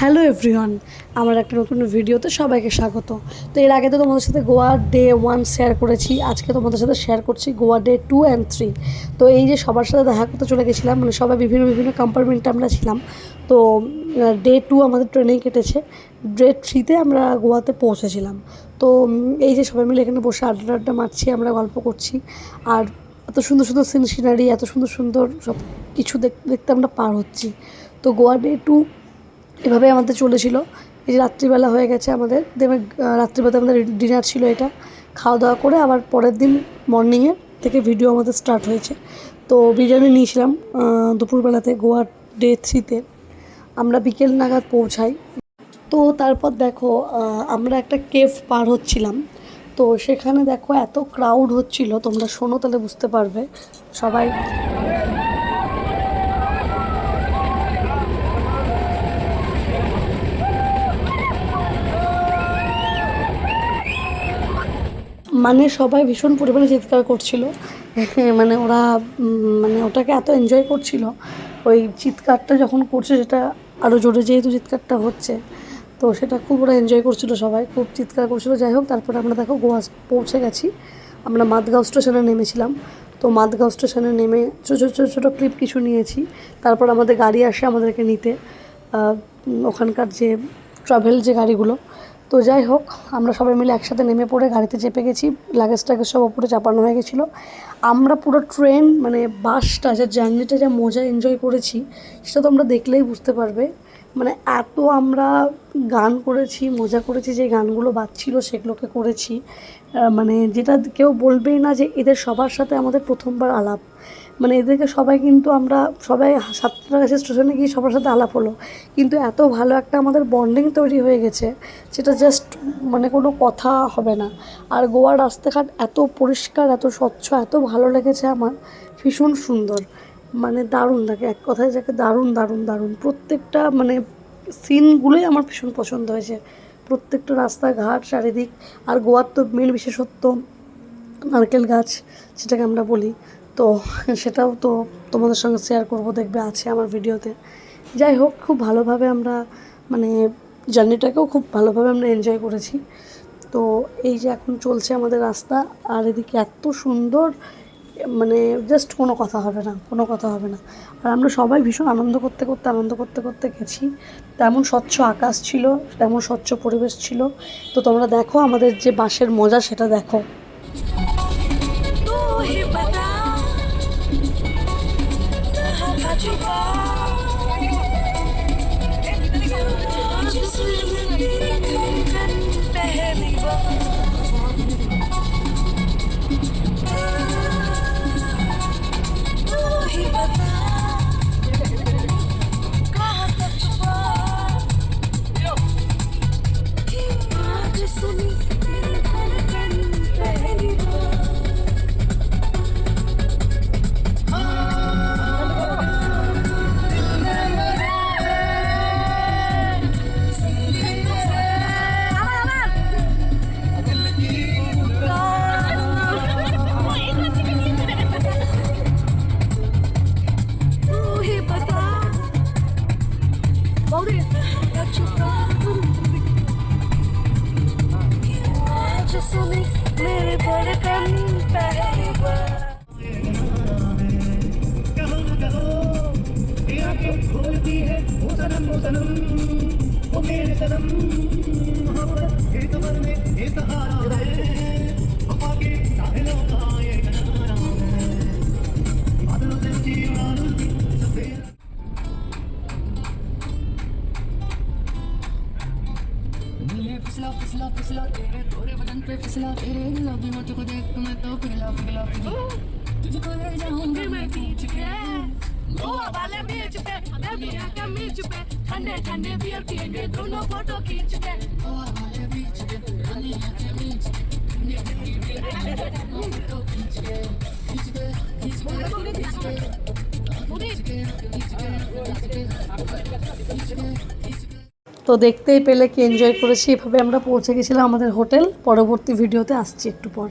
Hello everyone, আমার একটা নতুন ভিডিওতে সবাইকে স্বাগত। তো এর আগে তো তোমাদের সাথে গোয়া ডে 1 শেয়ার করেছি, আজকে তোমাদের সাথে শেয়ার করছি গোয়া ডে 2 অ্যান্ড 3। তো এই যে সবার সাথে দেখা করতে চলে গেছিলাম, মানে সবাই বিভিন্ন কম্পার্টমেন্টে আমরা ছিলাম। তো ডে 2 আমাদের ট্রেনেই কেটেছে, ডে 3তে আমরা গোয়াতে পৌঁছেছিলাম। তো এই যে সবাই মিলে এখানে বসে আড্ডা মারছি, আমরা গল্প করছি, আর এত সুন্দর সিনারি, এত সুন্দর সব কিছু দেখতে আমরা পার হচ্ছি। তো গোয়া ডে 2 এভাবে আমাদের চলেছিল। এই যে রাত্রিবেলা হয়ে গেছে আমাদের, রাত্রিবেলা আমাদের ডিনার ছিল, এটা খাওয়া দাওয়া করে আবার পরের দিন মর্নিংয়ের থেকে ভিডিও আমাদের স্টার্ট হয়েছে। তো বিরিয়ানি নিয়েছিলাম দুপুরবেলাতে গোয়া ডে 3তে। আমরা বিকেল নাগাদ পৌঁছাই। তো তারপর দেখো আমরা একটা কেভ পার হচ্ছিলাম। তো সেখানে দেখো এত ক্রাউড হচ্ছিল, তোমরা শোনো তাহলে বুঝতে পারবে। সবাই সবাই ভীষণ পরিমাণে চিৎকার করছিল। মানে ওরা ওটাকে এত এনজয় করছিল, ওই চিৎকারটা যখন করছে সেটা আরও জোরে, যেহেতু চিৎকারটা হচ্ছে, তো সেটা খুব ওরা এনজয় করছিল, সবাই খুব চিৎকার করছিল। যাই হোক, তারপরে আমরা দেখো গোয়া পৌঁছে গেছি। আমরা মাদগাঁও স্টেশনে নেমেছিলাম। তো মাদগাঁও স্টেশনে নেমে ছোটো ক্লিপ কিছু নিয়েছি। তারপর আমাদের গাড়ি আসে আমাদেরকে নিতে, ওখানকার যে ট্রাভেল যে গাড়িগুলো। তো যাই হোক, আমরা সবাই মিলে একসাথে নেমে পড়ে গাড়িতে চেপে গেছি, লাগেজ সব ওপরে চাপানো হয়ে গেছিলো। আমরা পুরো ট্রেন বাসটা যে জার্নিটা যা মজা এনজয় করেছি, সেটা তো আমরা দেখলেই বুঝতে পারবে। এত আমরা গান করেছি, মজা করেছি, যে গানগুলো বাজছিল সেগুলোকে করেছি। যেটা কেউ বলবেই না যে এদের সবার সাথে আমাদের প্রথমবার আলাপ। এদেরকে সবাই, কিন্তু আমরা সবাই সাতটাগাছি স্টেশনে গিয়ে সবার সাথে আলাপ হলো, কিন্তু এত ভালো একটা আমাদের বন্ডিং তৈরি হয়ে গেছে, সেটা জাস্ট কোনো কথা হবে না। আর গোয়ার রাস্তাঘাট এত পরিষ্কার, এত স্বচ্ছ, এত ভালো লেগেছে আমার, ভীষণ সুন্দর, দারুণ লাগে, এক কথায় যাকে দারুণ প্রত্যেকটা সিনগুলোই আমার ভীষণ পছন্দ হয়েছে, প্রত্যেকটা রাস্তাঘাট, চারিদিক। আর গোয়ার তো মেন বিশেষত্ব নারকেল গাছ, যেটাকে আমরা বলি। তো সেটাও তো তোমাদের সঙ্গে শেয়ার করবো, দেখবে আছে আমার ভিডিওতে। যাই হোক, খুব ভালোভাবে আমরা জার্নিটাকেও খুব ভালোভাবে আমরা এনজয় করেছি। তো এই যে এখন চলছে আমাদের রাস্তা, আর এদিকে এত সুন্দর, জাস্ট কোনো কথা হবে না। আর আমরা সবাই ভীষণ আনন্দ করতে গেছি। তেমন স্বচ্ছ আকাশ ছিল, তেমন স্বচ্ছ পরিবেশ ছিল। তো তোমরা দেখো আমাদের যে বাসের মজা, সেটা দেখো। फिसला तेरे तोरे बदन पे फिसला तेरे गुलाबी होंठ को देख मैं तो पिघला तुझको ले जाऊंगा मैं बीच के गोवा वाले बीच पे बेबी आके बीच पे ठंडे बियर पिएंगे दोनों फोटो खींच के गोवा वाले बीच पे रानी आके बीच पे ठंडे बियर पिएंगे दोनों फोटो खींच के তো দেখতেই পেলে কি এনজয় করেছি। এভাবে আমরা পৌঁছে গেছিলাম আমাদের হোটেল। পরবর্তী ভিডিওতে আসছি একটু পর।